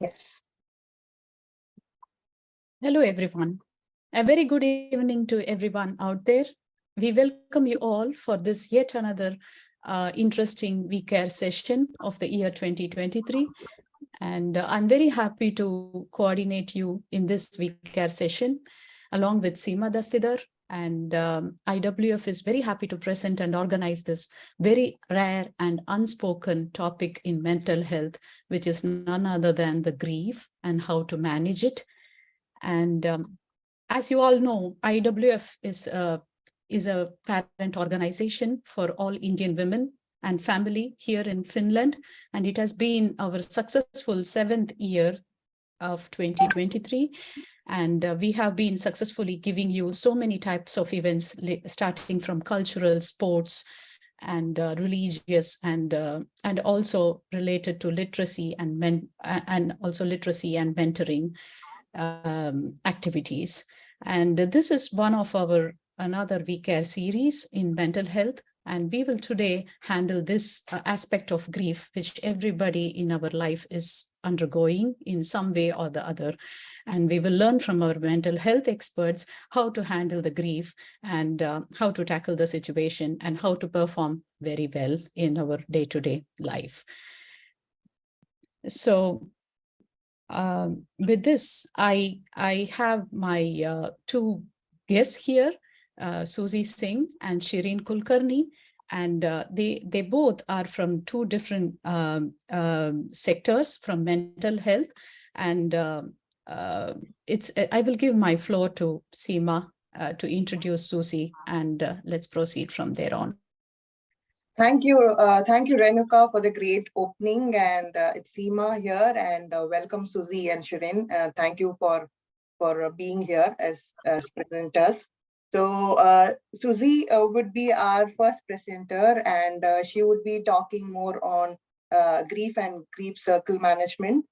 Yes. Hello, everyone. A very good evening to everyone out there. We welcome you all for this yet another interesting WeCare session of the year 2023. And I'm very happy to coordinate you in this WeCare session along with Seema Dastidar. And IWF is very happy to present and organize this very rare and unspoken topic in mental health, which is none other than the grief and how to manage it. And as you all know, IWF is a parent organization for all Indian women and family here in Finland. And it has been our successful 7th year of 2023. And we have been successfully giving you so many types of events, starting from cultural, sports, and religious, and also related to literacy and also literacy and mentoring activities. And this is one of our another WeCare series in mental health. And we will today handle this aspect of grief, which everybody in our life is undergoing in some way or the other. And we will learn from our mental health experts how to handle the grief and how to tackle the situation and how to perform very well in our day-to-day life. So with this, I have my two guests here, Susie Singh and Shireen Kulkarni, and they both are from two different sectors from mental health. And I will give my floor to Seema to introduce Susie, and let's proceed from there on. Thank you, Renuka, for the great opening. And it's Seema here, and welcome Susie and Shirin. Thank you for being here as presenters. So Susie would be our first presenter, and she would be talking more on grief and grief circle management.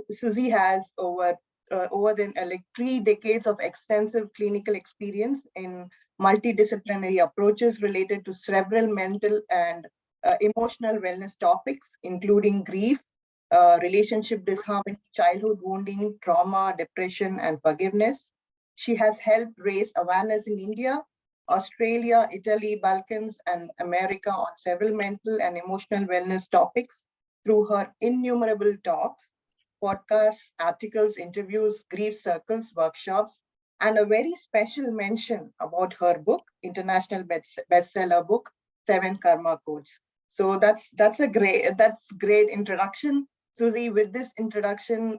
Susie has over 3 decades of extensive clinical experience in multidisciplinary approaches related to several mental and emotional wellness topics, including grief, relationship disharmony, childhood wounding, trauma, depression, and forgiveness. She has helped raise awareness in India, Australia, Italy, Balkans, and America on several mental and emotional wellness topics through her innumerable talks, podcasts, articles, interviews, grief circles, workshops, and a very special mention about her book, international bestseller book, 7 Karma Codes. So that's great introduction, Susie. With this introduction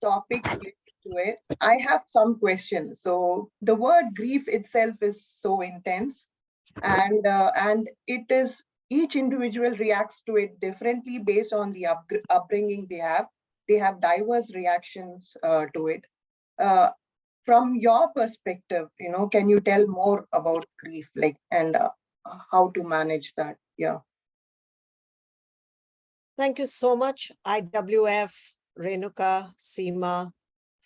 topic to it, I have some questions. So the word grief itself is so intense, and it is each individual reacts to it differently based on the upbringing they have. They have diverse reactions to it. From your perspective, can you tell more about grief, and how to manage that? Yeah. Thank you so much, IWF, Renuka, Seema,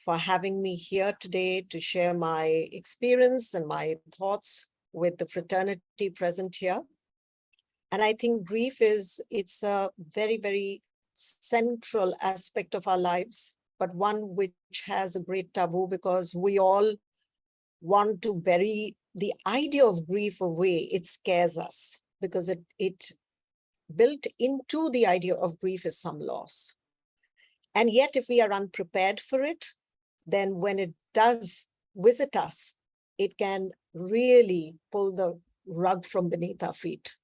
for having me here today to share my experience and my thoughts with the fraternity present here. And I think grief it's a very, very central aspect of our lives, but one which has a great taboo because we all want to bury the idea of grief away. It scares us because it built into the idea of grief is some loss. And yet, if we are unprepared for it, then when it does visit us, it can really pull the rug from beneath our feet.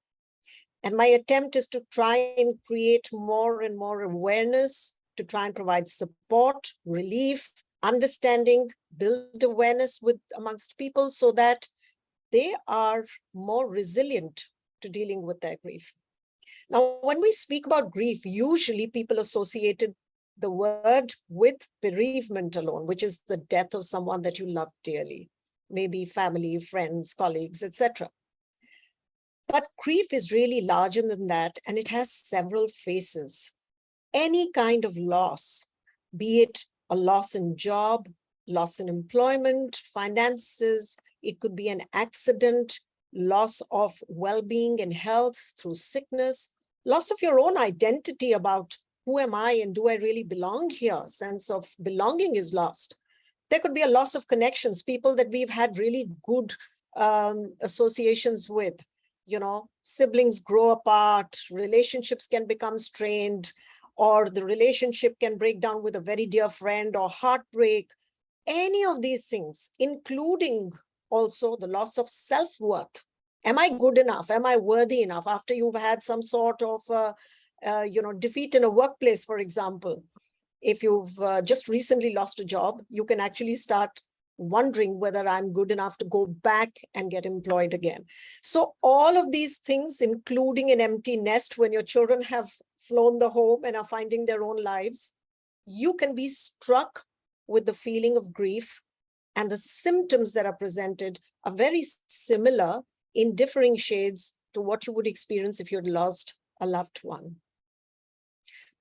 And my attempt is to try and create more and more awareness, to try and provide support, relief, understanding, build awareness amongst people so that they are more resilient to dealing with their grief. Now, when we speak about grief, usually people associated the word with bereavement alone, which is the death of someone that you love dearly, maybe family, friends, colleagues, etc. But grief is really larger than that, and it has several faces. Any kind of loss, be it a loss in job, loss in employment, finances, it could be an accident, loss of well-being and health through sickness, loss of your own identity about who am I and do I really belong here? Sense of belonging is lost. There could be a loss of connections, people that we've had really good associations with. Siblings grow apart, relationships can become strained, or the relationship can break down with a very dear friend, or heartbreak. Any of these things, including also the loss of self-worth. Am I good enough? Am I worthy enough? After you've had some sort of defeat in a workplace, for example, if you've just recently lost a job, you can actually start wondering whether I'm good enough to go back and get employed again. So all of these things, including an empty nest when your children have flown the home and are finding their own lives, you can be struck with the feeling of grief, and the symptoms that are presented are very similar in differing shades to what you would experience if you'd lost a loved one.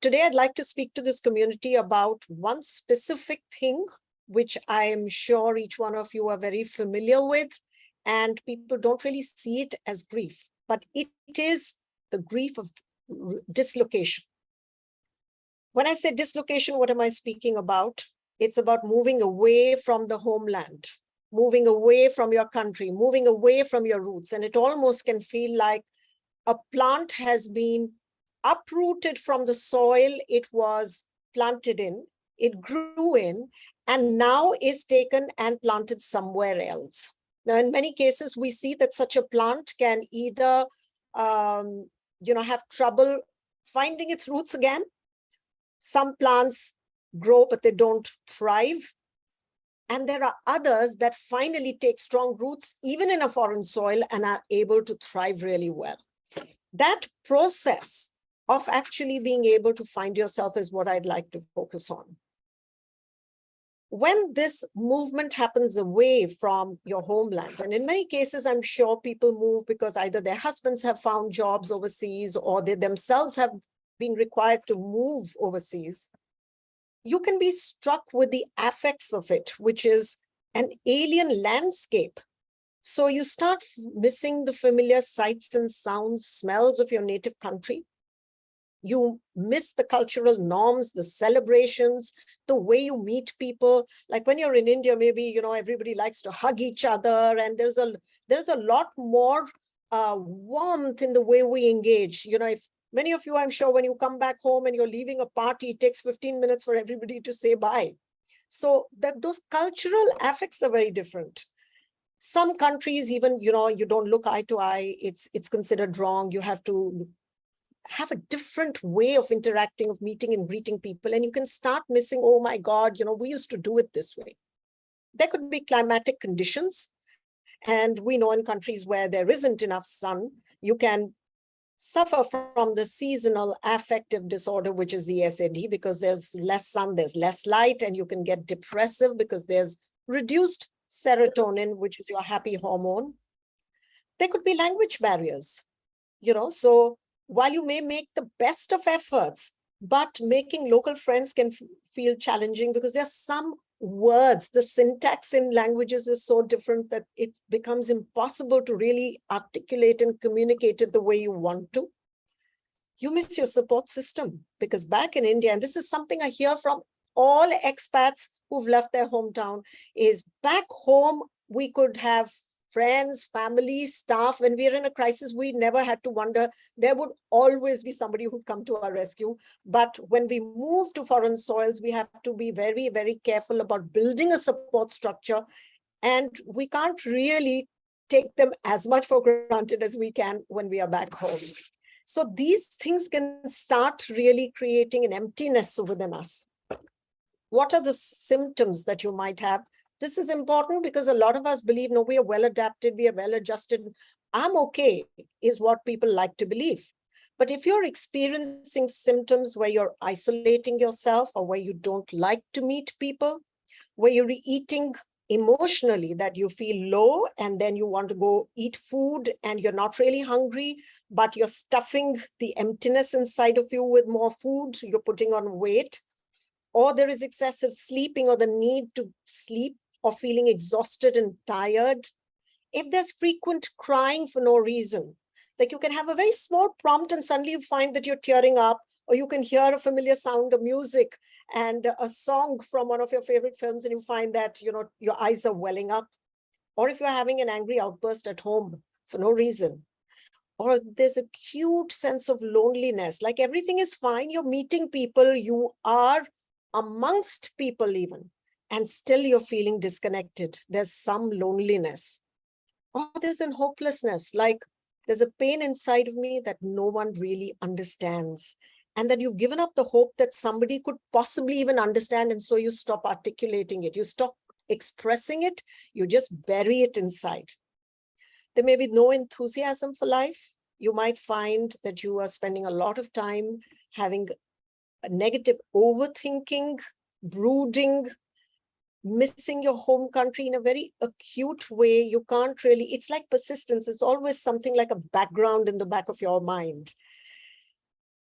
Today, I'd like to speak to this community about one specific thing, which I am sure each one of you are very familiar with, and people don't really see it as grief, but it is the grief of dislocation. When I say dislocation, what am I speaking about? It's about moving away from the homeland, moving away from your country, moving away from your roots. And it almost can feel like a plant has been uprooted from the soil it was planted in, it grew in, and now is taken and planted somewhere else. Now, in many cases, we see that such a plant can either have trouble finding its roots again. Some plants grow, but they don't thrive. And there are others that finally take strong roots, even in a foreign soil, and are able to thrive really well. That process of actually being able to find yourself is what I'd like to focus on. When this movement happens away from your homeland, and in many cases, I'm sure people move because either their husbands have found jobs overseas or they themselves have been required to move overseas, you can be struck with the affects of it, which is an alien landscape. So you start missing the familiar sights and sounds, smells of your native country. You miss the cultural norms, the celebrations, the way you meet people. Like when you're in India, maybe, everybody likes to hug each other, and there's a lot more warmth in the way we engage. If many of you, I'm sure, when you come back home and you're leaving a party, it takes 15 minutes for everybody to say bye. So those cultural affects are very different. Some countries, even, you don't look eye to eye. It's considered wrong. You have to have a different way of interacting, of meeting and greeting people. And you can start missing, oh my God, we used to do it this way. There could be climatic conditions. And we know in countries where there isn't enough sun, you can suffer from the seasonal affective disorder, which is the SAD, because there's less sun, there's less light, and you can get depressive because there's reduced serotonin, which is your happy hormone. There could be language barriers, so while you may make the best of efforts, but making local friends can feel challenging because there's some words, the syntax in languages is so different that it becomes impossible to really articulate and communicate it the way you want to. You miss your support system because back in India, and this is something I hear from all expats who've left their hometown, is back home, we could have friends, family, staff. When we're in a crisis, we never had to wonder. There would always be somebody who'd come to our rescue. But when we move to foreign soils, we have to be very, very careful about building a support structure. And we can't really take them as much for granted as we can when we are back home. So these things can start really creating an emptiness within us. What are the symptoms that you might have? This is important because a lot of us believe, no, we are well adapted, we are well adjusted. I'm okay, is what people like to believe. But if you're experiencing symptoms where you're isolating yourself or where you don't like to meet people, where you're eating emotionally, that you feel low and then you want to go eat food and you're not really hungry, but you're stuffing the emptiness inside of you with more food, you're putting on weight, or there is excessive sleeping or the need to sleep, or feeling exhausted and tired. If there's frequent crying for no reason, like you can have a very small prompt and suddenly you find that you're tearing up, or you can hear a familiar sound of music and a song from one of your favorite films, and you find that, your eyes are welling up. Or if you're having an angry outburst at home for no reason, or there's a acute sense of loneliness, like everything is fine, you're meeting people, you are amongst people even, and still you're feeling disconnected. There's some loneliness. Or there's an hopelessness, like there's a pain inside of me that no one really understands. And that you've given up the hope that somebody could possibly even understand. And so you stop articulating it. You stop expressing it. You just bury it inside. There may be no enthusiasm for life. You might find that you are spending a lot of time having a negative overthinking, brooding, missing your home country in a very acute way. You can't really, it's like persistence. It's always something like a background in the back of your mind.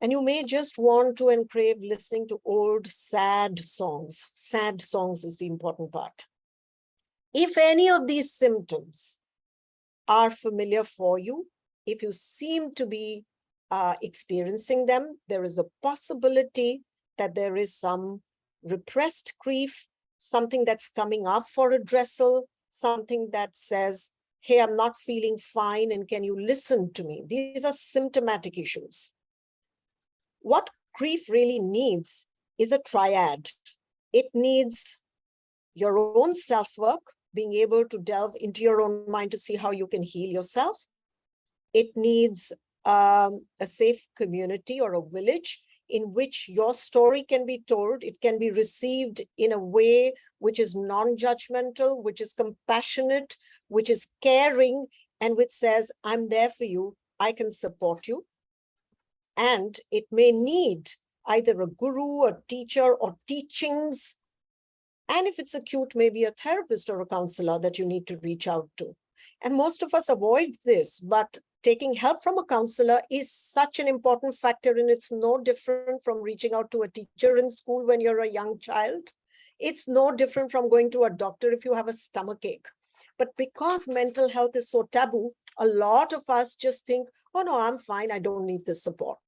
And you may just want to and crave listening to old, sad songs. Sad songs is the important part. If any of these symptoms are familiar for you, if you seem to be experiencing them, there is a possibility that there is some repressed grief, something that's coming up for addressal, something that says, hey, I'm not feeling fine, and can you listen to me? These are symptomatic issues. What grief really needs is a triad. It needs your own self-work, being able to delve into your own mind to see how you can heal yourself. It needs a safe community or a village in which your story can be told. It can be received in a way which is non-judgmental, which is compassionate, which is caring, and which says, I'm there for you, I can support you. And it may need either a guru, a teacher, or teachings. And if it's acute, maybe a therapist or a counselor that you need to reach out to. And most of us avoid this, but taking help from a counselor is such an important factor, and it's no different from reaching out to a teacher in school when you're a young child. It's no different from going to a doctor if you have a stomachache. But because mental health is so taboo, a lot of us just think, oh no, I'm fine, I don't need this support.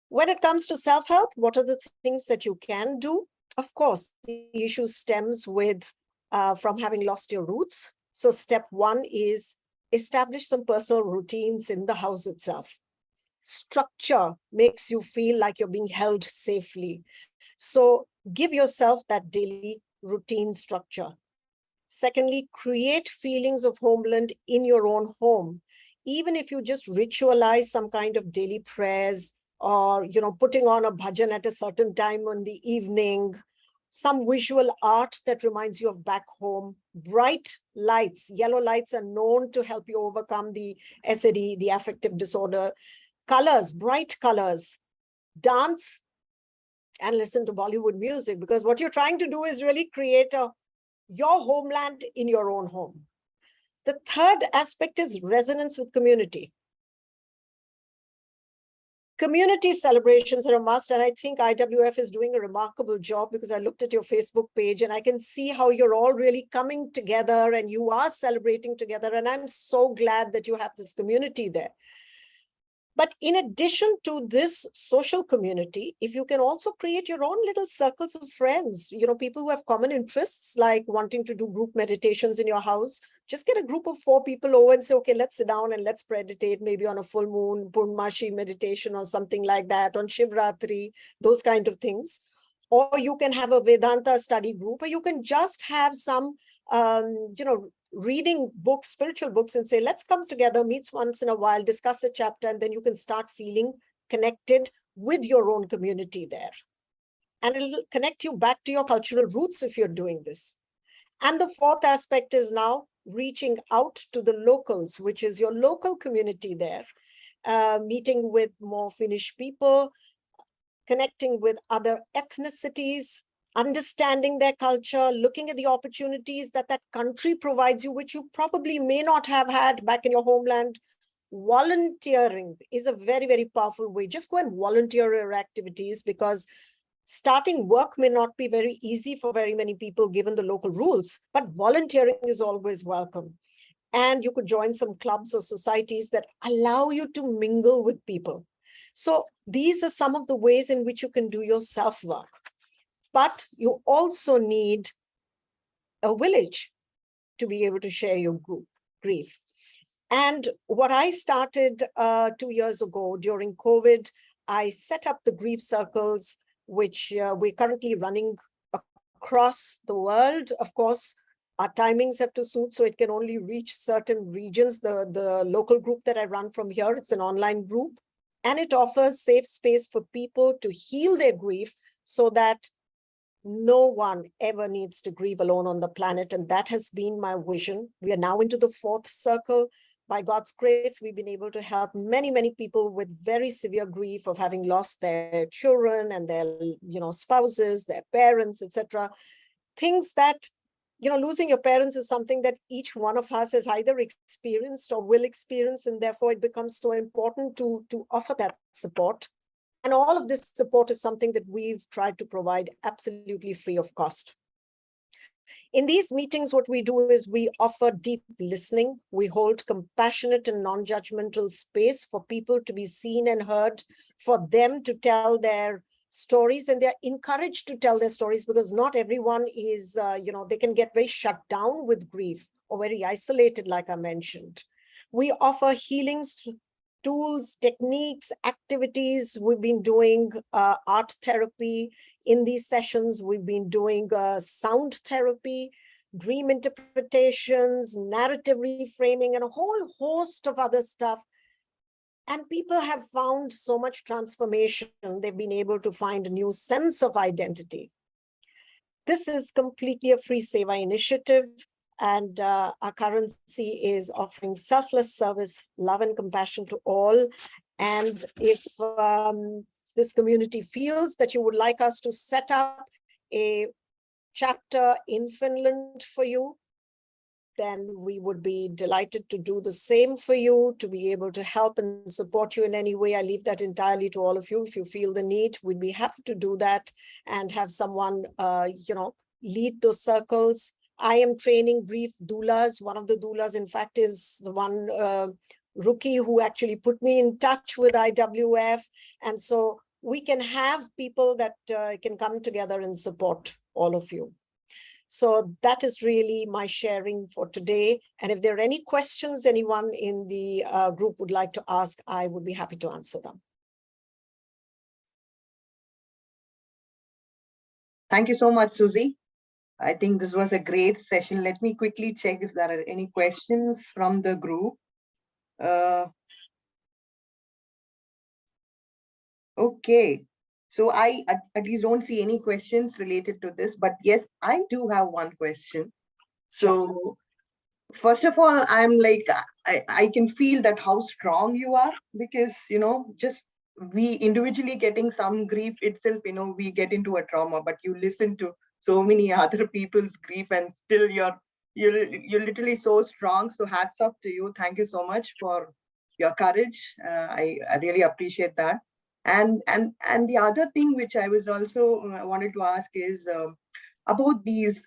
When it comes to self-help, what are the things that you can do? Of course, the issue stems from having lost your roots. So step one is establish some personal routines in the house itself. Structure makes you feel like you're being held safely. So give yourself that daily routine structure. Secondly, create feelings of homeland in your own home. Even if you just ritualize some kind of daily prayers, or putting on a bhajan at a certain time in the evening, some visual art that reminds you of back home, bright lights. Yellow lights are known to help you overcome the SAD, the affective disorder. Colors, bright colors, dance, and listen to Bollywood music, because what you're trying to do is really create your homeland in your own home. The third aspect is resonance with community. Community celebrations are a must, and I think IWF is doing a remarkable job, because I looked at your Facebook page and I can see how you're all really coming together and you are celebrating together, and I'm so glad that you have this community there. But in addition to this social community, if you can also create your own little circles of friends, people who have common interests, like wanting to do group meditations in your house, just get a group of 4 people over and say, okay, let's sit down and let's meditate, maybe on a full moon, Purnamashi meditation or something like that, on Shivratri, those kind of things. Or you can have a Vedanta study group, or you can just have some, reading books, spiritual books, and say, let's come together, meet once in a while, discuss a chapter, and then you can start feeling connected with your own community there. And it'll connect you back to your cultural roots if you're doing this. And the fourth aspect is now reaching out to the locals, which is your local community there, meeting with more Finnish people, connecting with other ethnicities, understanding their culture, looking at the opportunities that that country provides you, which you probably may not have had back in your homeland. Volunteering is a very, very powerful way. Just go and volunteer your activities, because starting work may not be very easy for very many people given the local rules, but volunteering is always welcome. And you could join some clubs or societies that allow you to mingle with people. So these are some of the ways in which you can do your self-work. But you also need a village to be able to share your grief. And what I started 2 years ago during COVID, I set up the grief circles, which we're currently running across the world. Of course, our timings have to suit, so it can only reach certain regions. The local group that I run from here, it's an online group, and it offers safe space for people to heal their grief so that no one ever needs to grieve alone on the planet. And that has been my vision. We are now into the 4th circle. By God's grace, we've been able to help many, many people with very severe grief of having lost their children and their, spouses, their parents, etc. Things that, losing your parents is something that each one of us has either experienced or will experience, and therefore it becomes so important to offer that support. And all of this support is something that we've tried to provide absolutely free of cost. In these meetings, what we do is we offer deep listening. We hold compassionate and non-judgmental space for people to be seen and heard, for them to tell their stories, and they're encouraged to tell their stories, because not everyone is, they can get very shut down with grief or very isolated, like I mentioned. We offer healing tools, techniques, activities. We've been doing art therapy. In these sessions, we've been doing sound therapy, dream interpretations, narrative reframing, and a whole host of other stuff. And people have found so much transformation. They've been able to find a new sense of identity. This is completely a free seva initiative. And our currency is offering selfless service, love and compassion to all. And if this community feels that you would like us to set up a chapter in Finland for you, then we would be delighted to do the same for you, to be able to help and support you in any way. I leave that entirely to all of you. If you feel the need, we'd be happy to do that and have someone, lead those circles. I am training grief doulas. One of the doulas, in fact, is the one rookie who actually put me in touch with IWF. And so we can have people that can come together and support all of you. So that is really my sharing for today. And if there are any questions anyone in the group would like to ask, I would be happy to answer them. Thank you so much, Susie. I think this was a great session. Let me quickly check if there are any questions from the group. Okay, so I at least don't see any questions related to this, but yes, I do have one question. So first of all, I'm like, I can feel that how strong you are, because, just we individually getting some grief itself, we get into a trauma, but you listen to so many other people's grief and still you're literally so strong. So hats off to you. Thank you so much for your courage. I really appreciate that. And the other thing which I was also wanted to ask is about these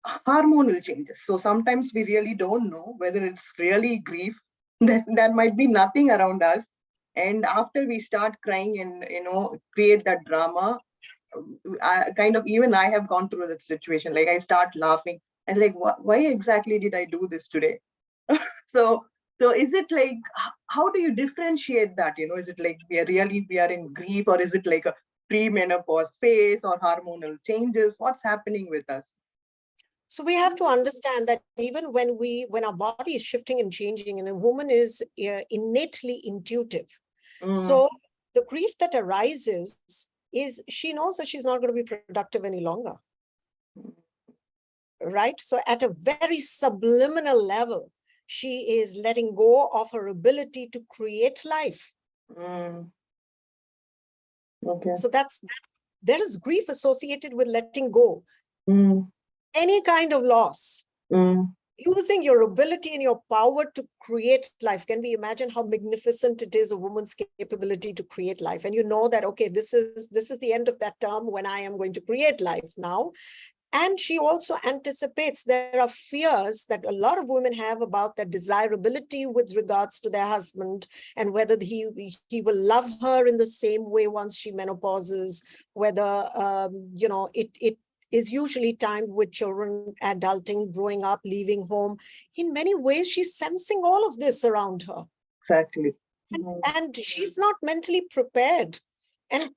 hormonal changes. So sometimes we really don't know whether it's really grief, that there might be nothing around us. And after we start crying and, create that drama, even I have gone through that situation. Like I start laughing. I was like, why exactly did I do this today? So is it like, how do you differentiate that? Is it like we are in grief, or is it like a pre-menopause phase or hormonal changes? What's happening with us? So we have to understand that even when our body is shifting and changing, and a woman is innately intuitive. So the grief that arises is she knows that she's not going to be productive any longer. Right? So at a very subliminal level, she is letting go of her ability to create life. Okay. So there is grief associated with letting go. Any kind of loss. Losing your ability and your power to create life. Can we imagine how magnificent it is, a woman's capability to create life? And you know that, okay, this is the end of that term when I am going to create life now. And she also anticipates there are fears that a lot of women have about their desirability with regards to their husband, and whether he will love her in the same way once she menopauses, whether, it is usually timed with children, adulting, growing up, leaving home. In many ways, she's sensing all of this around her. Exactly. And she's not mentally prepared. And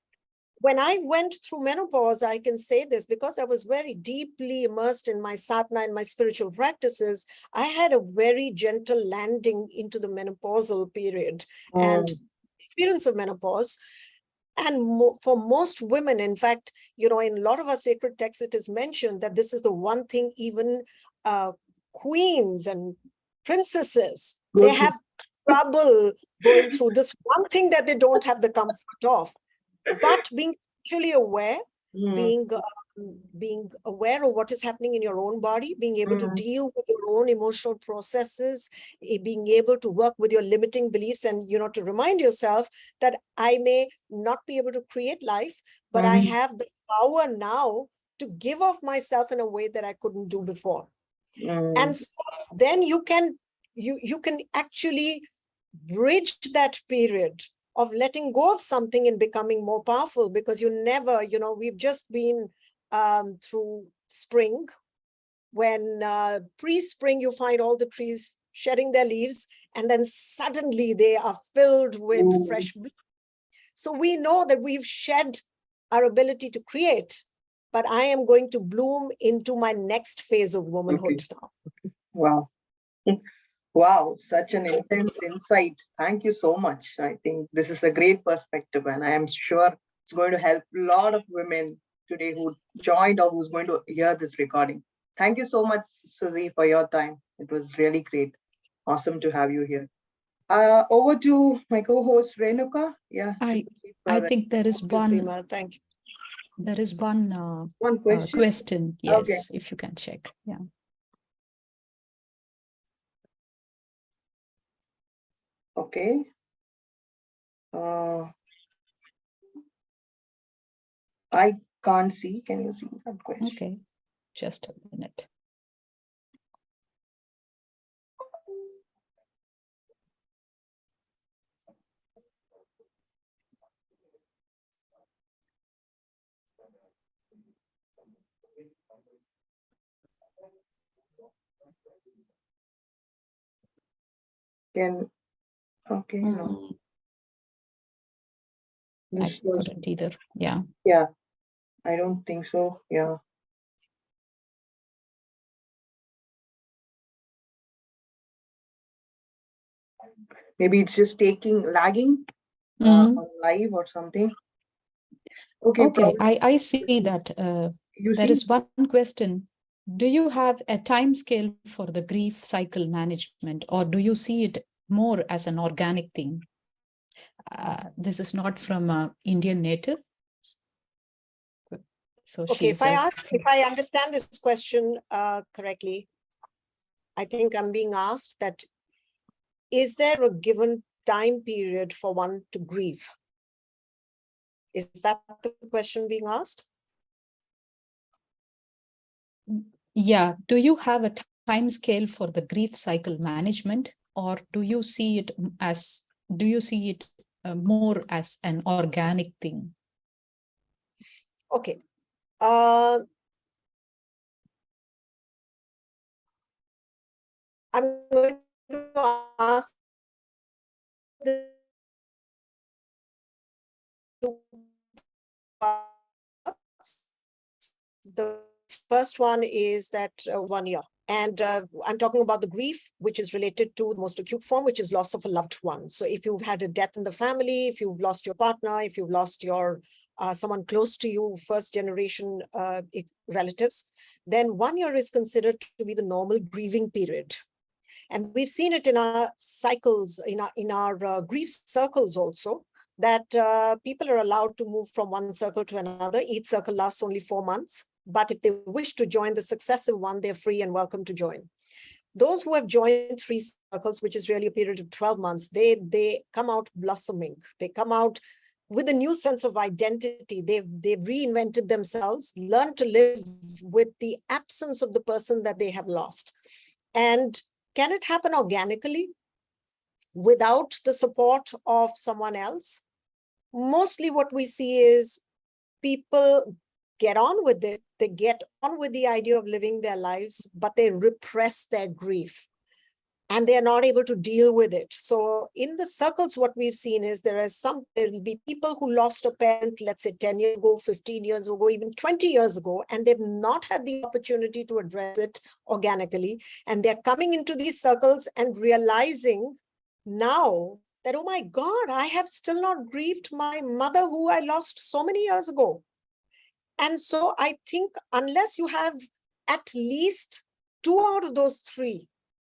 when I went through menopause, I can say this because I was very deeply immersed in my sadhana and my spiritual practices. I had a very gentle landing into the menopausal period and experience of menopause. And for most women, in fact, in a lot of our sacred texts, it is mentioned that this is the one thing even queens and princesses, they have trouble going through this one thing that they don't have the comfort of. But being actually aware, being aware of what is happening in your own body, being able to deal with your own emotional processes, being able to work with your limiting beliefs, and to remind yourself that I may not be able to create life, but I have the power now to give of myself in a way that I couldn't do before. And so then you can actually bridge that period of letting go of something and becoming more powerful, because you never, we've just been through spring, when pre-spring you find all the trees shedding their leaves, and then suddenly they are filled with fresh bloom. So we know that we've shed our ability to create, but I am going to bloom into my next phase of womanhood now. Wow. Wow, such an intense insight. Thank you so much. I think this is a great perspective, and I am sure it's going to help a lot of women today who joined or who's going to hear this recording. Thank you so much, Suzy, for your time. It was really great. Awesome to have you here. Over to my co-host Renuka. Yeah, I think there is one. Seema, thank you. There is one question. Yes, okay. If you can check. Yeah. Okay. I can't see. Can you see that question? Okay, just a minute. No. I couldn't either. Yeah. Yeah, I don't think so. Yeah. Maybe it's just lagging on live or something. Okay. I see that there is one question. Do you have a time scale for the grief cycle management, or do you see it more as an organic thing? This is not from an Indian native. So okay, if I understand this question correctly, I think I'm being asked that, is there a given time period for one to grieve? Is that the question being asked? Yeah. Do you have a time scale for the grief cycle management, or do you see it more as an organic thing? Okay. I'm going to ask the first one is that 1 year. And I'm talking about the grief, which is related to the most acute form, which is loss of a loved one. So if you've had a death in the family, if you've lost your partner, if you've lost your someone close to you, first generation relatives, then 1 year is considered to be the normal grieving period. And we've seen it in our cycles, in our grief circles also, that people are allowed to move from one circle to another. Each circle lasts only 4 months. But if they wish to join the successive one, they're free and welcome to join. Those who have joined 3 circles, which is really a period of 12 months, they come out blossoming. They come out with a new sense of identity. They've reinvented themselves, learned to live with the absence of the person that they have lost. And can it happen organically without the support of someone else? Mostly what we see is people get on with it. They get on with the idea of living their lives, but they repress their grief and they are not able to deal with it. So in the circles, what we've seen is there will be people who lost a parent, let's say 10 years ago, 15 years ago, even 20 years ago, and they've not had the opportunity to address it organically. And they're coming into these circles and realizing now that, oh my God, I have still not grieved my mother who I lost so many years ago. And so I think unless you have at least 2 out of those 3,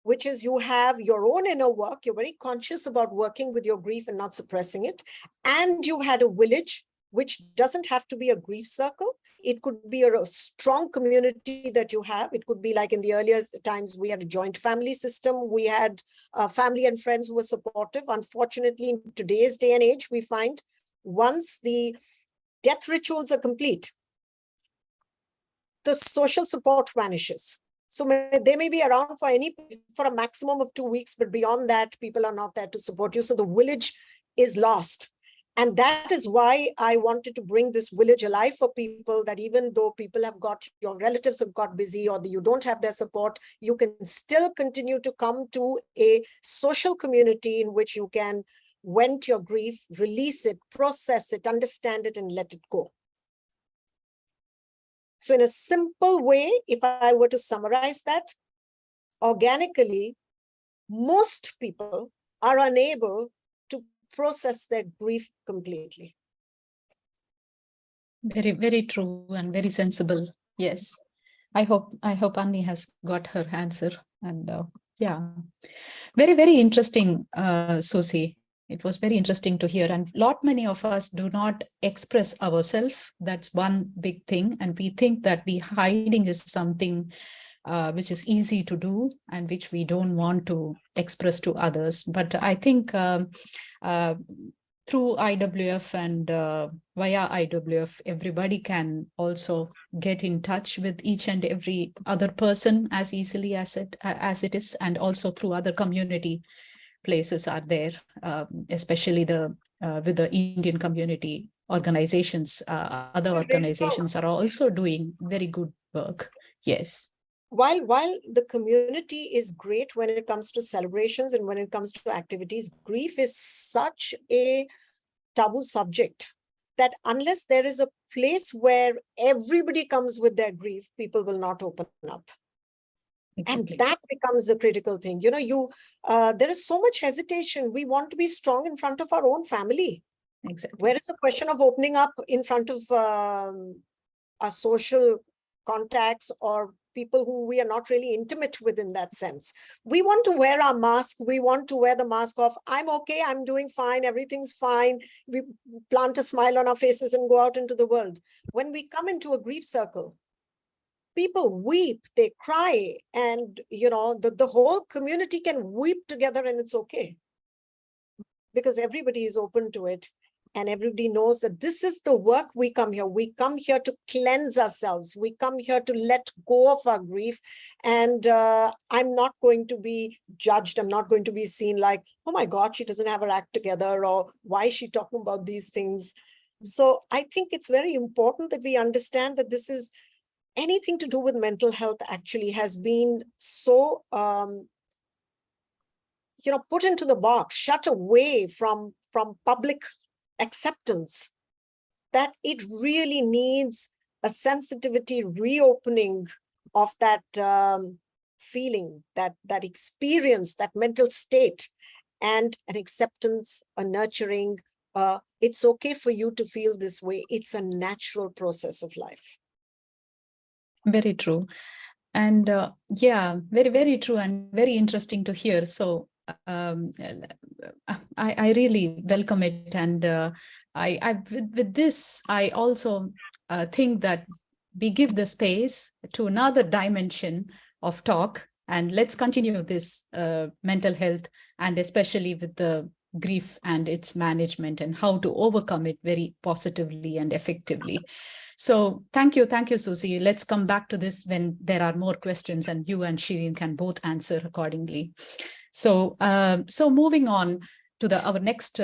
which is you have your own inner work, you're very conscious about working with your grief and not suppressing it, and you had a village, which doesn't have to be a grief circle. It could be a strong community that you have. It could be like in the earlier times, we had a joint family system. We had family and friends who were supportive. Unfortunately, in today's day and age, we find once the death rituals are complete, the social support vanishes. So they may be around for a maximum of 2 weeks, but beyond that, people are not there to support you. So the village is lost. And that is why I wanted to bring this village alive for people, that even though your relatives have got busy or you don't have their support, you can still continue to come to a social community in which you can vent your grief, release it, process it, understand it, and let it go. So in a simple way, if I were to summarize that, organically, most people are unable to process their grief completely. Very, very true and very sensible. Yes. I hope Annie has got her answer. And yeah, very, very interesting, Susie. It was very interesting to hear. And many of us do not express ourselves. That's one big thing. And we think that hiding is something which is easy to do and which we don't want to express to others. But I think through IWF and via IWF, everybody can also get in touch with each and every other person as easily as it is, and also through other community places are there, especially with the Indian community organizations. Other organizations are also doing very good work. Yes. While the community is great when it comes to celebrations and when it comes to activities, grief is such a taboo subject that unless there is a place where everybody comes with their grief, people will not open up. Exactly. And that becomes the critical thing. There is so much hesitation. We want to be strong in front of our own family. Exactly. Where is the question of opening up in front of our social contacts or people who we are not really intimate with in that sense? We want to wear our mask. We want to wear the mask of, I'm okay, I'm doing fine, everything's fine. We plant a smile on our faces and go out into the world. When we come into a grief circle, people weep, they cry, and the whole community can weep together and it's okay. Because everybody is open to it. And everybody knows that this is the work we come here. We come here to cleanse ourselves. We come here to let go of our grief. And I'm not going to be judged. I'm not going to be seen like, oh my God, she doesn't have her act together, or why is she talking about these things? So I think it's very important that we understand that this is anything to do with mental health actually has been so, put into the box, shut away from public acceptance, that it really needs a sensitivity reopening of that feeling, that experience, that mental state, and an acceptance, a nurturing. It's okay for you to feel this way. It's a natural process of life. Very true. And yeah, very, very true and very interesting to hear. So I really welcome it. And with this, I also think that we give the space to another dimension of talk. And let's continue this mental health, and especially with the grief and its management and how to overcome it very positively and effectively. So thank you, Susie. Let's come back to this when there are more questions, and you and Shireen can both answer accordingly. So, moving on to our next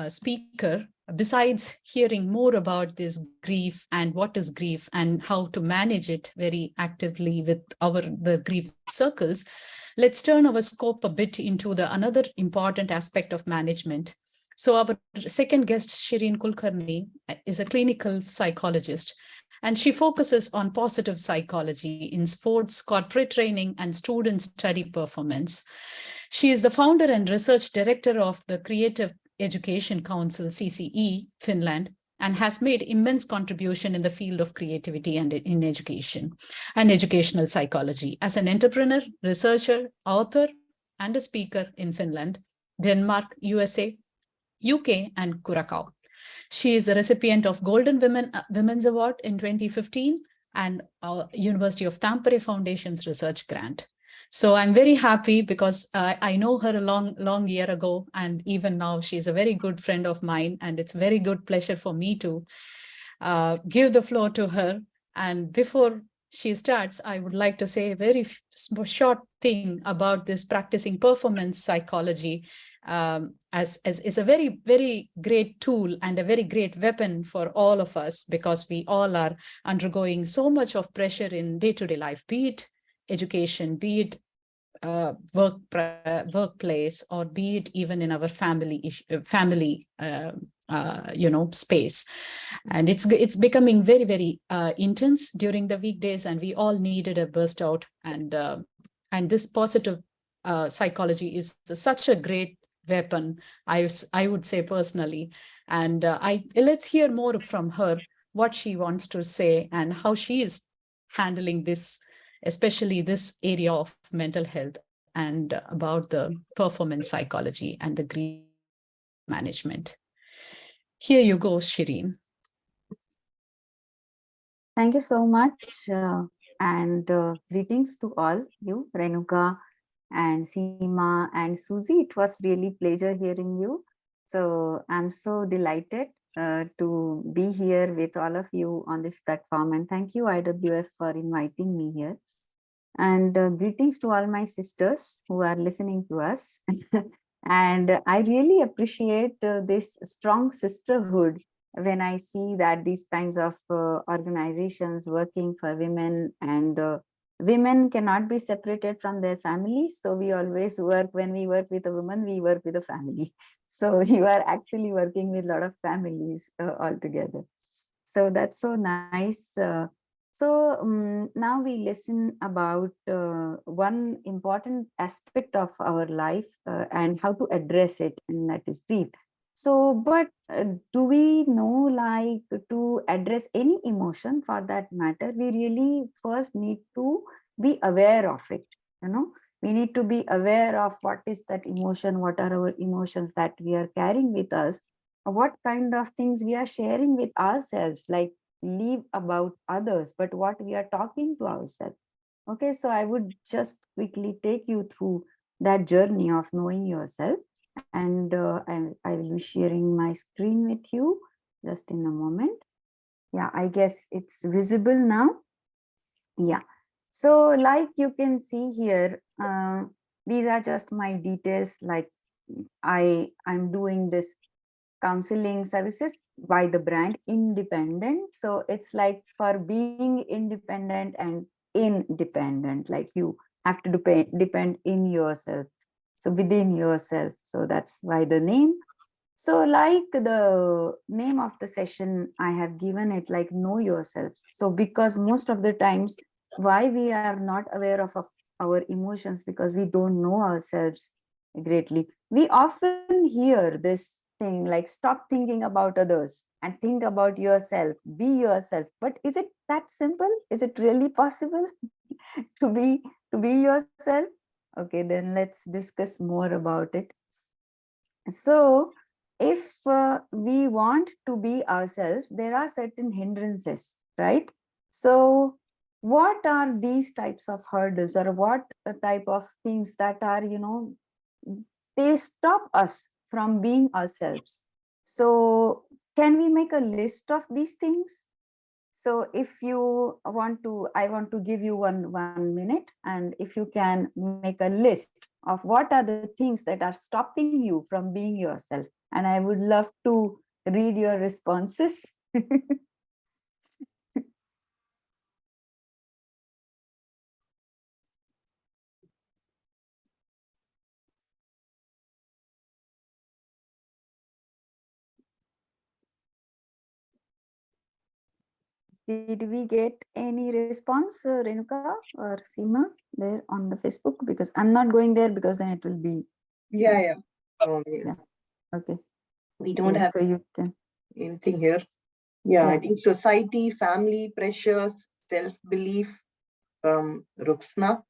speaker. Besides hearing more about this grief and what is grief and how to manage it very actively with the grief circles, let's turn our scope a bit into another important aspect of management. So our second guest, Shireen Kulkarni, is a clinical psychologist, and she focuses on positive psychology in sports, corporate training, and student study performance. She is the founder and research director of the Creative Education Council, CCE, Finland, and has made immense contribution in the field of creativity and in education and educational psychology. As an entrepreneur, researcher, author, and a speaker in Finland, Denmark, USA, UK, and Curacao. She is the recipient of Golden Women's Award in 2015 and University of Tampere Foundation's research grant. So I'm very happy because I know her a long year ago, and even now she's a very good friend of mine, and it's a very good pleasure for me to give the floor to her. And before she starts, I would like to say a very short thing about this practicing performance psychology as is a very, very great tool and a very great weapon for all of us, because we all are undergoing so much of pressure in day-to-day life, be it education, be it workplace, or be it even in our family space. And it's becoming very, very intense during the weekdays, and we all needed a burst out. And this positive psychology is such a great weapon, I would say personally. And let's hear more from her, what she wants to say and how she is handling this, especially this area of mental health and about the performance psychology and the grief management. Here you go, Shireen. Thank you so much. And greetings to all you, Renuka and Seema and Susie. It was really pleasure hearing you. So I'm so delighted to be here with all of you on this platform. And thank you, IWF, for inviting me here. And greetings to all my sisters who are listening to us. And I really appreciate this strong sisterhood when I see that these kinds of organizations working for women, and women cannot be separated from their families. So we always work, when we work with a woman, we work with a family. So you are actually working with a lot of families altogether. So that's so nice. Now we listen about one important aspect of our life and how to address it, and that is grief. So, but do we know, like, to address any emotion for that matter, we really first need to be aware of it. We need to be aware of what is that emotion, what are our emotions that we are carrying with us, what kind of things we are sharing with ourselves, like leave about others, but what we are talking to ourselves. Okay, so I would just quickly take you through that journey of knowing yourself. And I will be sharing my screen with you just in a moment. Yeah, I guess it's visible now. Yeah, so like you can see here, these are just my details. Like I'm doing this counseling services by the brand independent. So it's like for being independent and independent, like you have to depend in yourself, so within yourself. So that's why the name. So like the name of the session, I have given it like know yourself. So because most of the times why we are not aware of our emotions, because we don't know ourselves greatly. We often hear this thing like stop thinking about others and think about yourself, be yourself. But is it that simple? Is it really possible to be yourself? Okay, then let's discuss more about it. So if we want to be ourselves, there are certain hindrances, right? So what are these types of hurdles, or what type of things that are, they stop us from being ourselves. So can we make a list of these things? So if you want to, I want to give you one minute, and if you can make a list of what are the things that are stopping you from being yourself, and I would love to read your responses. Did we get any response, Renuka or Seema, there on the Facebook? Because I'm not going there, because then it will be. Yeah. Yeah. Okay. We don't Yeah, have so you can. anything here. Yeah, I Yeah. think society, family, pressures, self-belief from Ruxna.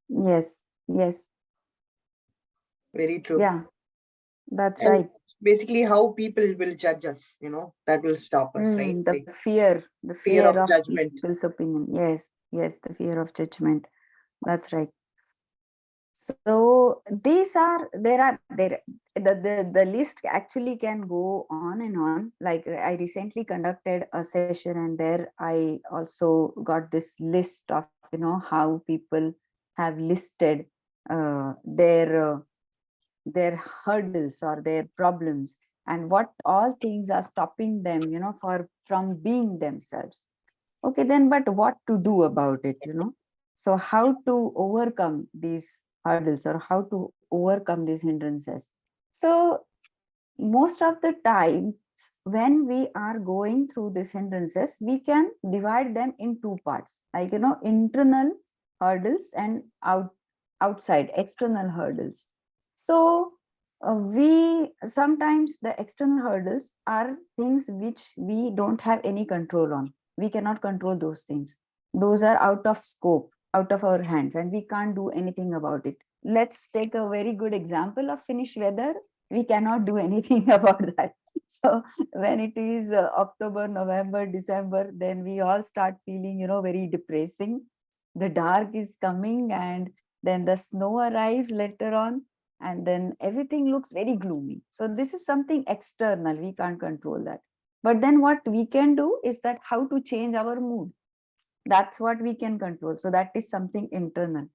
Yes. Yes. Very true. Yeah. That's And right. basically how people will judge us, that will stop us, right? The Like the fear fear of of judgment. people's opinion. Yes. Yes. The fear of judgment. That's right. So these are, the list actually can go on and on. Like I recently conducted a session, and there I also got this list of, how people have listed their hurdles or their problems, and what all things are stopping them, from being themselves. Okay, then, but what to do about it? So how to overcome these hurdles, or how to overcome these hindrances? So most of the time, when we are going through these hindrances, we can divide them in two parts, like, internal hurdles and outside external hurdles. So we sometimes, the external hurdles are things which we don't have any control on. We cannot control those things. Those are out of scope, out of our hands, and we can't do anything about it. Let's take a very good example of Finnish weather. We cannot do anything about that. So when it is October, November, December, then we all start feeling, very depressing. The dark is coming, and then the snow arrives later on, and then everything looks very gloomy. So this is something external. We can't control that. But then what we can do is that how to change our mood. That's what we can control. So that is something internal.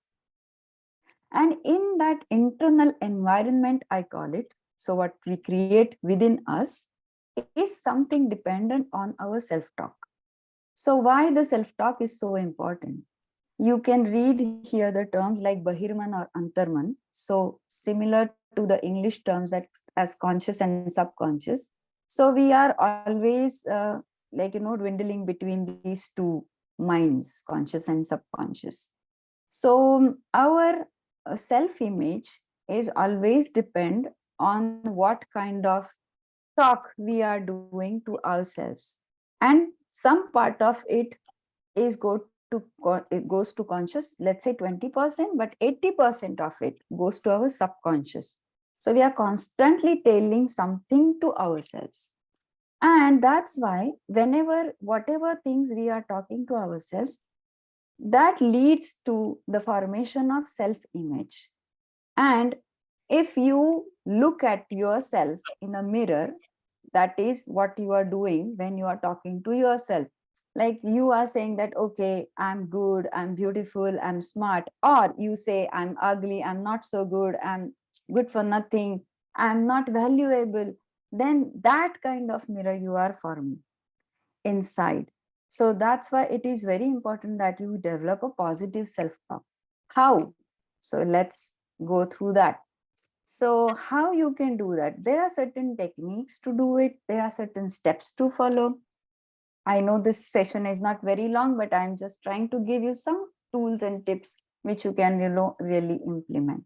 And in that internal environment, I call it, so what we create within us is something dependent on our self-talk. So why the self-talk is so important? You can read here the terms like Bahirman or Antarman. So similar to the English terms as conscious and subconscious. So we are always dwindling between these two minds, conscious and subconscious. So our self-image is always depend on what kind of talk we are doing to ourselves, and some part of it is it goes to conscious, let's say 20%, but 80% of it goes to our subconscious. So we are constantly telling something to ourselves, and that's why whenever whatever things we are talking to ourselves, that leads to the formation of self image. And if you look at yourself in a mirror, that is what you are doing when you are talking to yourself. Like you are saying that, okay, I'm good, I'm beautiful, I'm smart. Or you say, I'm ugly, I'm not so good, I'm good for nothing, I'm not valuable. Then that kind of mirror you are forming inside. So that's why it is very important that you develop a positive self-talk. How? So let's go through that. So how you can do that? There are certain techniques to do it. There are certain steps to follow. I know this session is not very long, but I'm just trying to give you some tools and tips which you can, really implement.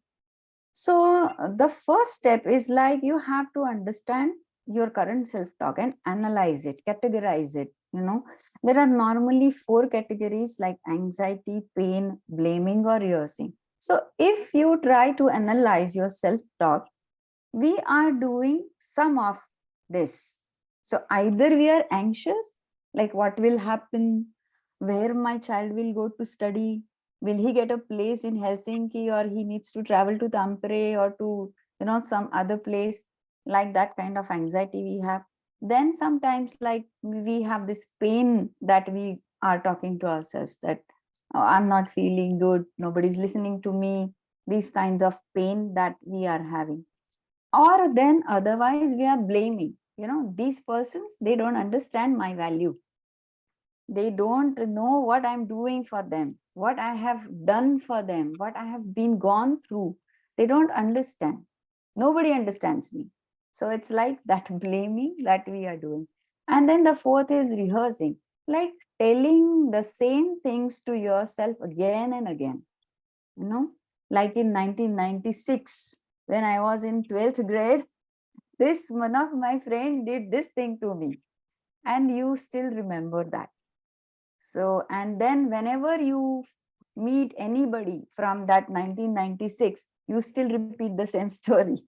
So the first step is like you have to understand your current self-talk and analyze it, categorize it. There are normally 4 categories like anxiety, pain, blaming, or rehearsing. So if you try to analyze your self-talk, we are doing some of this. So either we are anxious, like what will happen, where my child will go to study, will he get a place in Helsinki, or he needs to travel to Tampere or to some other place, like that kind of anxiety we have. Then sometimes like we have this pain that we are talking to ourselves that, "Oh, I'm not feeling good, nobody's listening to me," these kinds of pain that we are having. Or then otherwise we are blaming, these persons, they don't understand my value. They don't know what I'm doing for them, what I have done for them, what I have been gone through. They don't understand. Nobody understands me. So it's like that blaming that we are doing. And then the fourth is rehearsing, like telling the same things to yourself again and again. Like in 1996, when I was in 12th grade, this one of my friend did this thing to me, and you still remember that. So, and then whenever you meet anybody from that 1996, you still repeat the same story,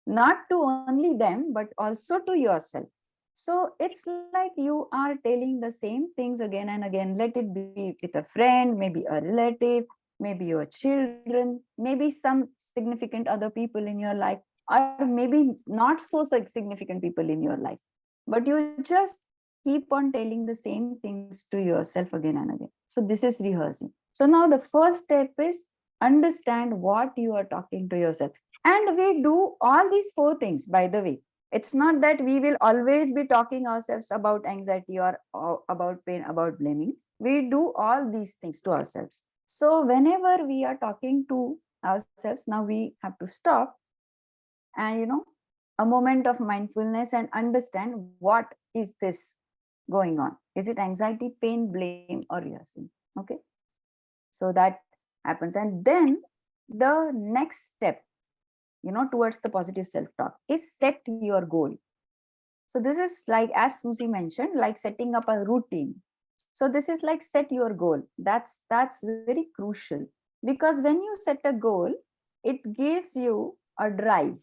not to only them, but also to yourself. So it's like you are telling the same things again and again. Let it be with a friend, maybe a relative, maybe your children, maybe some significant other people in your life, or maybe not so significant people in your life. But you just keep on telling the same things to yourself again and again. So this is rehearsing. So now the first step is understand what you are talking to yourself. And we do all these four things, by the way. It's not that we will always be talking ourselves about anxiety or about pain, about blaming. We do all these things to ourselves. So whenever we are talking to ourselves, now we have to stop and, a moment of mindfulness and understand what is this going on. Is it anxiety, pain, blame, or rehearsing? Okay. So that happens. And then the next step, towards the positive self-talk is set your goal. So this is like, as Susie mentioned, like setting up a routine. So this is like set your goal. That's very crucial, because when you set a goal, it gives you a drive,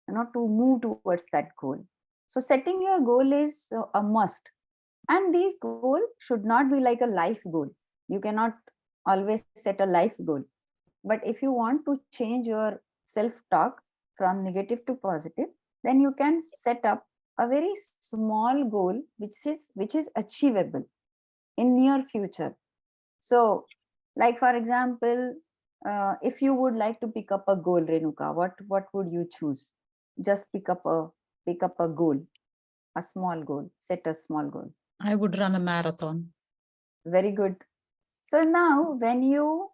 to move towards that goal. So setting your goal is a must. And these goals should not be like a life goal. You cannot always set a life goal. But if you want to change your self-talk from negative to positive, then you can set up a very small goal which is achievable in near future. So, like for example, if you would like to pick up a goal, Renuka, what would you choose? Just pick up a goal, a small goal, set a small goal. I would run a marathon. Very good. So now when you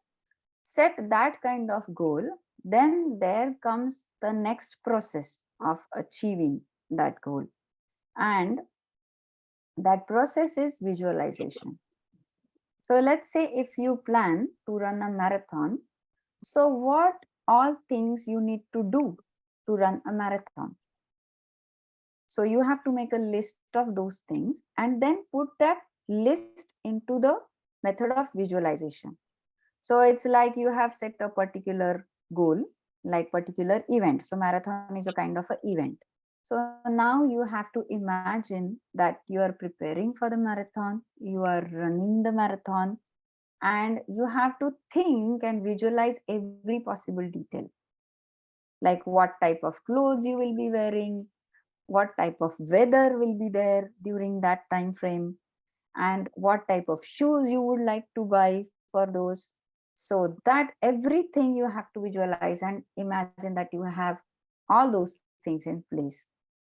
set that kind of goal, then there comes the next process of achieving that goal. And that process is visualization. So let's say if you plan to run a marathon, so what all things you need to do to run a marathon? So you have to make a list of those things and then put that list into the method of visualization. So it's like you have set a particular goal, like particular event. So marathon is a kind of an event. So now you have to imagine that you are preparing for the marathon, you are running the marathon, and you have to think and visualize every possible detail. Like what type of clothes you will be wearing, what type of weather will be there during that time frame, and what type of shoes you would like to buy for those. So that everything you have to visualize and imagine that you have all those things in place.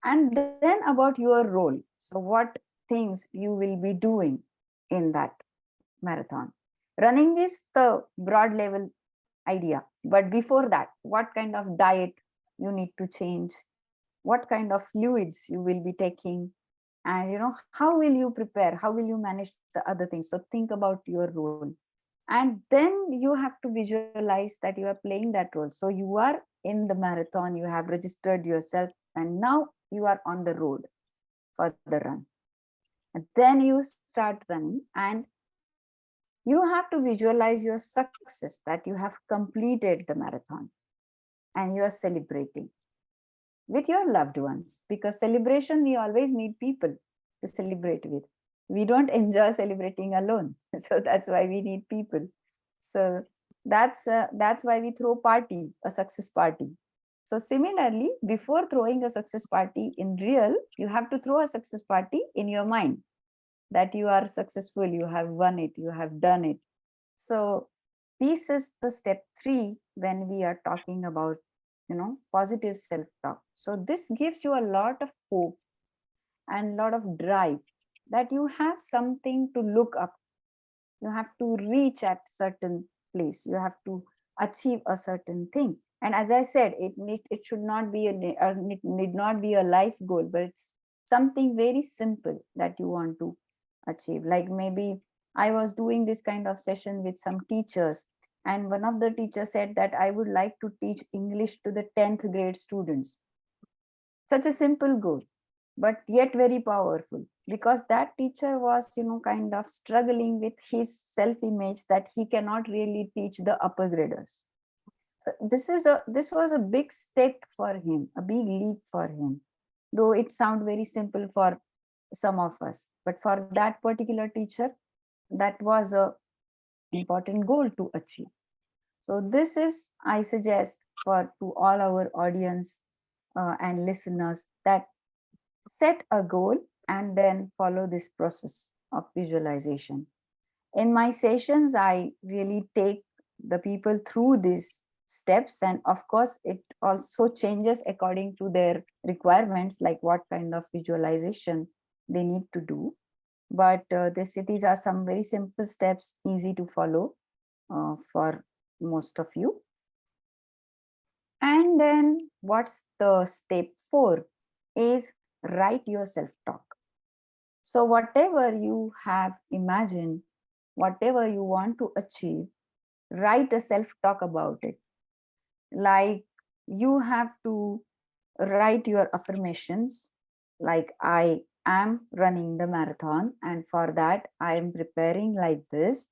And then about your role. So what things you will be doing in that marathon. Running is the broad level idea. But before that, what kind of diet you need to change, what kind of fluids you will be taking, and how will you prepare, how will you manage the other things. So think about your role, and then you have to visualize that you are playing that role. So you are in the marathon, you have registered yourself, and now you are on the road for the run. And then you start running, and you have to visualize your success, that you have completed the marathon, and you are celebrating with your loved ones, because celebration, we always need people to celebrate with. We don't enjoy celebrating alone. So that's why we need people. So that's why we throw party, a success party. So similarly, before throwing a success party in real, you have to throw a success party in your mind that you are successful, you have won it, you have done it. So this is the step 3 when we are talking about, positive self-talk. So this gives you a lot of hope and lot of drive that you have something to look up. You have to reach at certain place. You have to achieve a certain thing. And as I said, it should not be it need not be a life goal, but it's something very simple that you want to achieve. Like maybe I was doing this kind of session with some teachers, and one of the teachers said that I would like to teach English to the 10th grade students. Such a simple goal, but yet very powerful, because that teacher was, kind of struggling with his self image that he cannot really teach the upper graders. So this was a big step for him, a big leap for him, though it sounds very simple for some of us, but for that particular teacher, that was a important goal to achieve. So this is, I suggest for to all our audience and listeners, that set a goal and then follow this process of visualization. In my sessions, I really take the people through these steps, and of course it also changes according to their requirements, like what kind of visualization they need to do. But these are some very simple steps, easy to follow for most of you. And then what's the step 4 is write your self-talk. So whatever you have imagined, whatever you want to achieve, write a self-talk about it. Like you have to write your affirmations, like I am running the marathon, and for that I am preparing like this,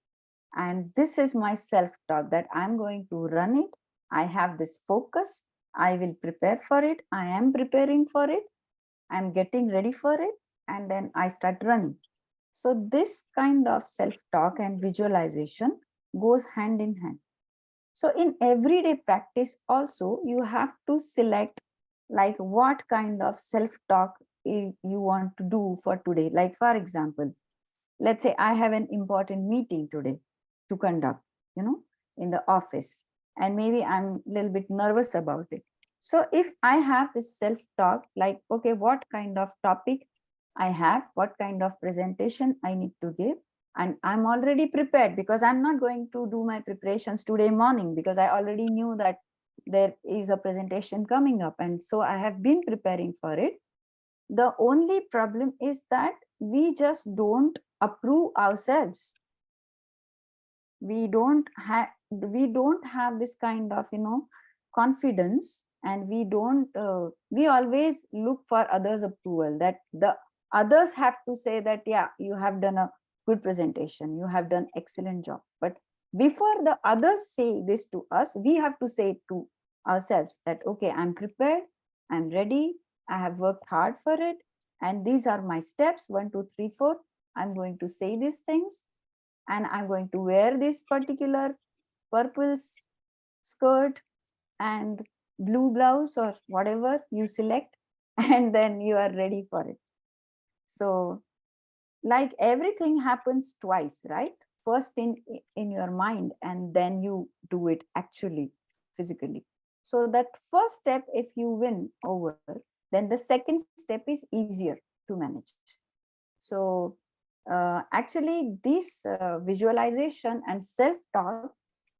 and this is my self-talk that I'm going to run it. I have this focus, I will prepare for it, I am preparing for it, I'm getting ready for it, and then I start running. So this kind of self-talk and visualization goes hand in hand. So in everyday practice also, you have to select like what kind of self-talk you want to do for today. Like for example, let's say I have an important meeting today to conduct, in the office, and maybe I'm a little bit nervous about it. So if I have this self-talk, like, okay, what kind of topic I have, what kind of presentation I need to give, and I'm already prepared, because I'm not going to do my preparations today morning, because I already knew that there is a presentation coming up, and so I have been preparing for it. The only problem is that we just don't approve ourselves. We don't have this kind of confidence, and we always look for others' approval, that the others have to say that, yeah, you have done a good presentation, you have done excellent job. But before the others say this to us, we have to say it to ourselves that, okay, I'm prepared, I'm ready, I have worked hard for it, and these are my steps, 1 2 3 4. I'm going to say these things, and I'm going to wear this particular purple skirt and blue blouse or whatever you select, and then you are ready for it. So like everything happens twice, right? First in your mind, and then you do it actually physically. So that first step, if you win over, then the second step is easier to manage. So actually this visualization and self-talk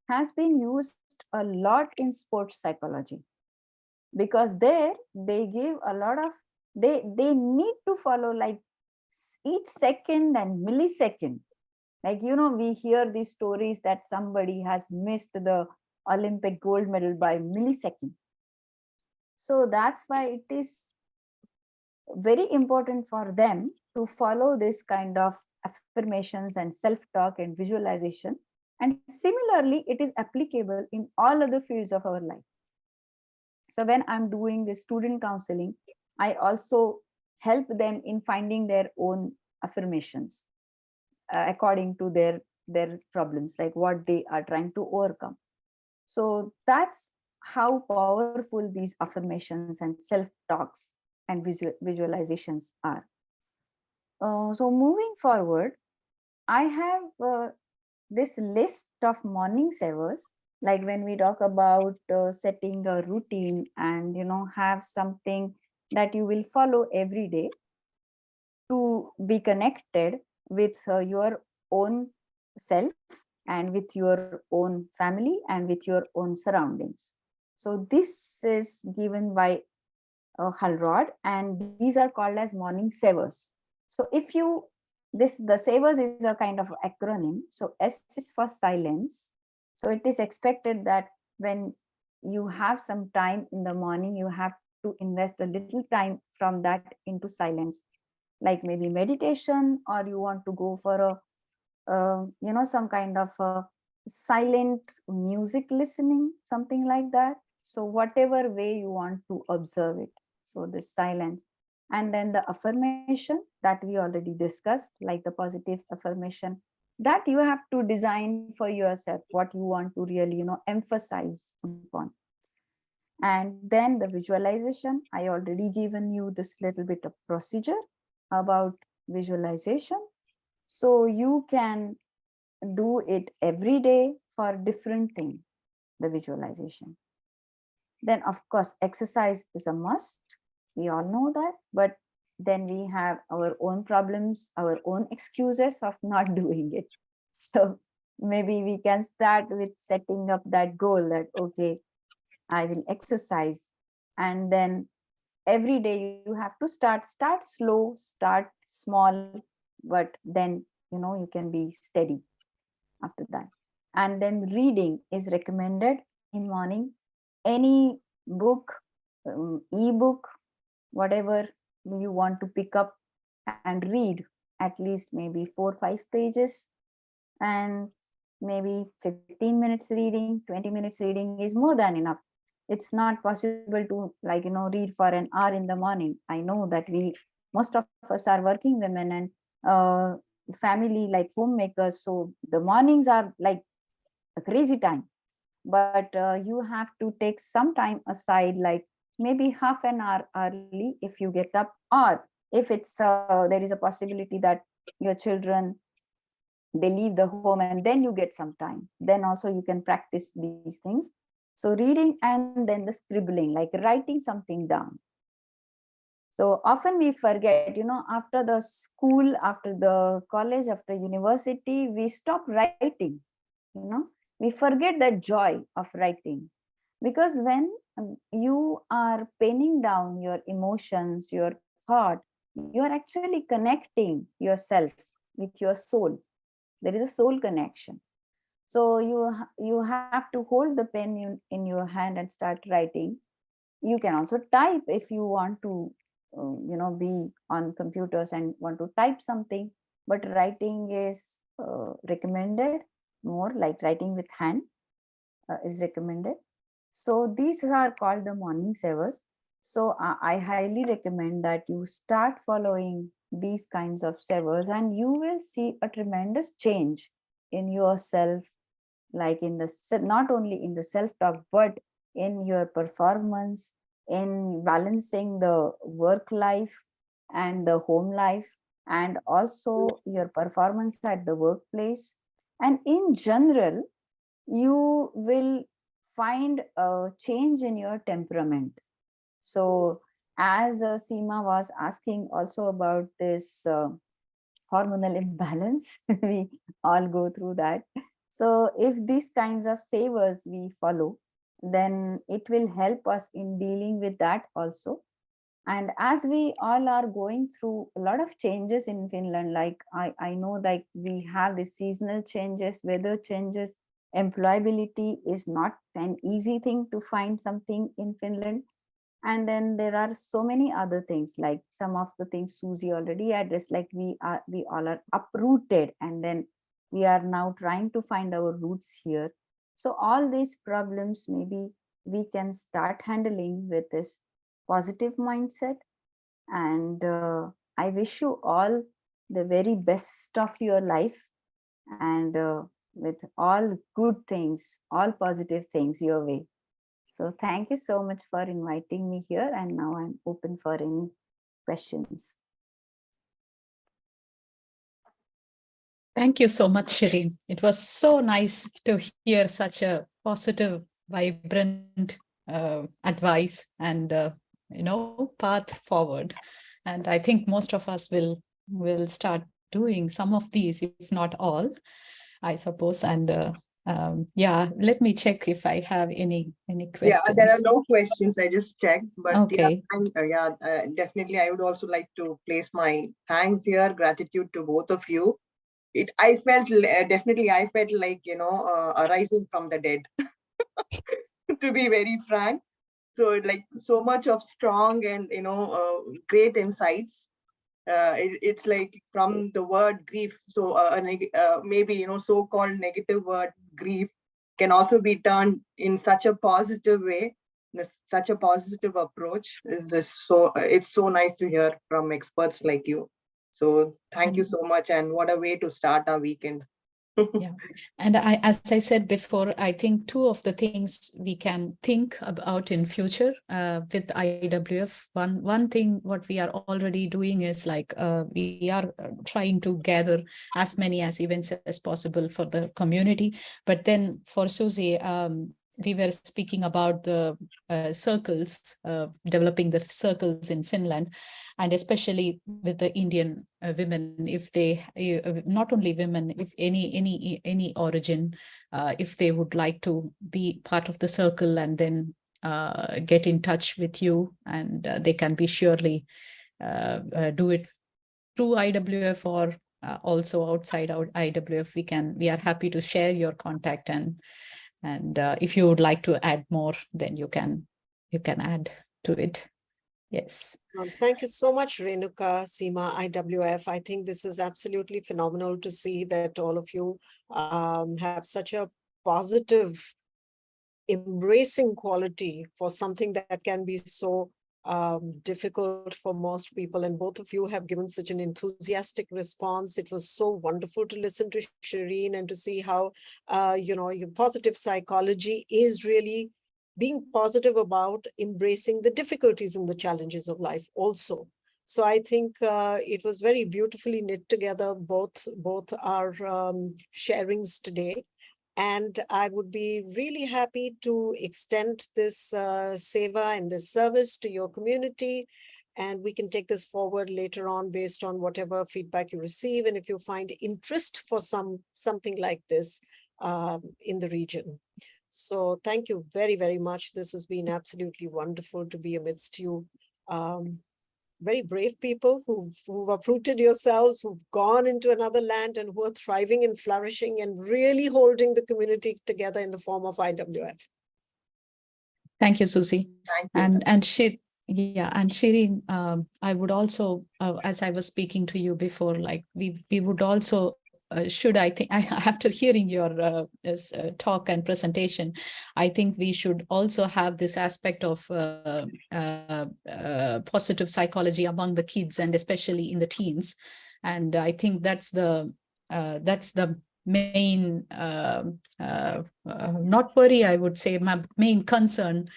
has been used a lot in sports psychology, because there they give a lot of, they need to follow like each second and millisecond. Like, we hear these stories that somebody has missed the Olympic gold medal by millisecond. So that's why it is very important for them to follow this kind of affirmations and self-talk and visualization. And similarly, it is applicable in all other fields of our life. So when I'm doing the student counseling, I also help them in finding their own affirmations according to their problems, like what they are trying to overcome. So that's how powerful these affirmations and self-talks and visualizations are. So moving forward, I have this list of morning savers. Like when we talk about setting a routine and have something that you will follow every day to be connected with your own self and with your own family and with your own surroundings. So this is given by Halrod, and these are called as morning savers. So if you the savers is a kind of acronym. So S is for silence. So it is expected that when you have some time in the morning, you have to invest a little time from that into silence, like maybe meditation, or you want to go for a some kind of a silent music listening, something like that. So whatever way you want to observe it, so this silence. And then the affirmation that we already discussed, like the positive affirmation, that you have to design for yourself what you want to really emphasize upon. And then the visualization, I already given you this little bit of procedure about visualization. So you can do it every day for different thing, the visualization. Then of course exercise is a must, we all know that, but then we have our own problems, our own excuses of not doing it. So maybe we can start with setting up that goal that okay, I will exercise. And then every day you have to start slow, start small, but then you can be steady after that. And then reading is recommended in morning. Any book, ebook, whatever you want to pick up and read, at least maybe 4 or 5 pages, and maybe 15 minutes reading, 20 minutes reading is more than enough. It's not possible to read for an hour in the morning. I know that most of us are working women and uh, family like homemakers, so the mornings are like a crazy time. But you have to take some time aside, like maybe half an hour early if you get up, or if there is a possibility that your children, they leave the home and then you get some time, then also you can practice these things. So reading and then the scribbling, like writing something down. So often we forget, after the school, after the college, after university, we stop writing, you know we forget that joy of writing. Because when you are penning down your emotions, your thought, you are actually connecting yourself with your soul. There is a soul connection. So you have to hold the pen in your hand and start writing. You can also type if you want to be on computers and want to type something, but writing is recommended more, like writing with hand is recommended. So these are called the morning savers. So I highly recommend that you start following these kinds of savers, and you will see a tremendous change in yourself, like not only in the self talk, but in your performance, in balancing the work life and the home life, and also your performance at the workplace. And in general, you will find a change in your temperament. So as Seema was asking also about this hormonal imbalance, we all go through that. So if these kinds of savers we follow, then it will help us in dealing with that also. And as we all are going through a lot of changes in Finland, like I know like we have the seasonal changes, weather changes, employability is not an easy thing to find something in Finland. And then there are so many other things, like some of the things Susie already addressed, like we all are uprooted, and then we are now trying to find our roots here. So all these problems maybe we can start handling with this positive mindset. And I wish you all the very best of your life, and with all good things, all positive things your way. So thank you so much for inviting me here, and now I'm open for any questions. Thank you so much, Shireen. It was so nice to hear such a positive, vibrant advice and path forward. And I think most of us will start doing some of these, if not all, I suppose. And yeah, let me check if I have any Yeah, there are questions. no questions. I just checked, but Okay. definitely. I would also like to place my thanks here, gratitude to both of you. I felt definitely. I felt like arising from the dead. To be very frank, so like so much of strong and great insights. It's like from the word grief. So maybe so-called negative word grief can also be turned in such a positive way, such a positive approach. Is this so? It's so nice to hear from experts like you. So thank you so much, and what a way to start our weekend. Yeah. And as I said before, I think two of the things we can think about in future with IWF. One thing what we are already doing is like we are trying to gather as many as events as possible for the community. But then for Susie, we were speaking about the circles, developing the circles in Finland, and especially with the Indian women, if they, not only women, if any origin, if they would like to be part of the circle and then get in touch with you, and they can be surely do it through IWF or also outside our IWF. We are happy to share your contact, and if you would like to add more, then you can add to it. Yes. Thank you so much, Renuka, Seema, IWF. I think this is absolutely phenomenal to see that all of you have such a positive, embracing quality for something that can be so difficult for most people. And both of you have given such an enthusiastic response. It was so wonderful to listen to Shireen and to see how, your positive psychology is really being positive about embracing the difficulties and the challenges of life also. So I think it was very beautifully knit together, both our sharings today. And I would be really happy to extend this seva and this service to your community. And we can take this forward later on based on whatever feedback you receive. And if you find interest for something like this in the region. So thank you very, very much. This has been absolutely wonderful to be amidst you. Very brave people who've uprooted yourselves, who've gone into another land and who are thriving and flourishing and really holding the community together in the form of IWF. Thank you, Susie. Thank you. And Shireen, I would also, as I was speaking to you before, like we would also, I think, after hearing your talk and presentation, I think we should also have this aspect of positive psychology among the kids and especially in the teens. And I think that's the main, not worry, I would say, my main concern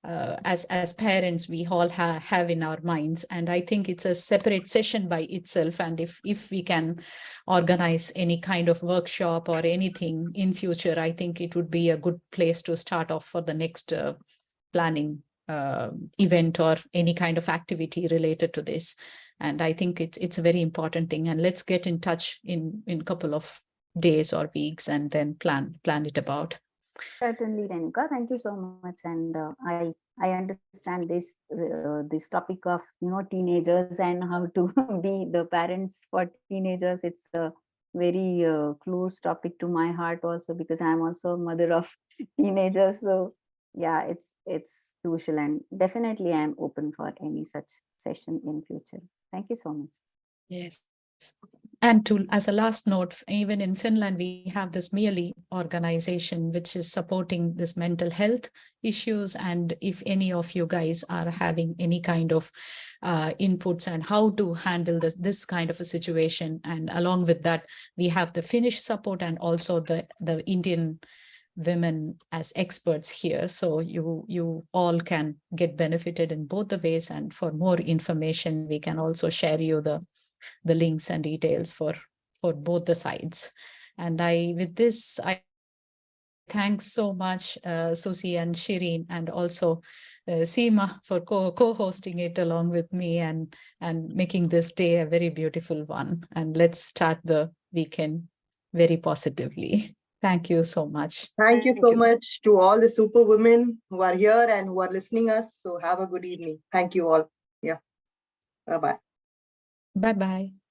as parents we all have in our minds. And I think it's a separate session by itself, and if we can organize any kind of workshop or anything in future, I think it would be a good place to start off for the next planning event or any kind of activity related to this. And I think it's a very important thing, and let's get in touch in a couple of days or weeks and then plan it about. Certainly, Renuka. Thank you so much. And I understand this topic of teenagers and how to be the parents for teenagers. It's a very close topic to my heart also, because I'm also a mother of teenagers. So yeah, it's crucial, and definitely I'm open for any such session in future. Thank you so much. Yes. And as a last note, even in Finland, we have this MEALI organization, which is supporting this mental health issues. And if any of you guys are having any kind of inputs and how to handle this kind of a situation, and along with that, we have the Finnish support and also the Indian women as experts here. So you all can get benefited in both the ways. And for more information, we can also share you the links and details for both the sides. And with this, I thanks so much, Susie and Shireen, and also Seema for co-hosting it along with me and making this day a very beautiful one. And let's start the weekend very positively. Thank you so much. Thank you so much to all the super women who are here and who are listening us. So have a good evening. Thank you all. Yeah. Bye-bye. Bye-bye.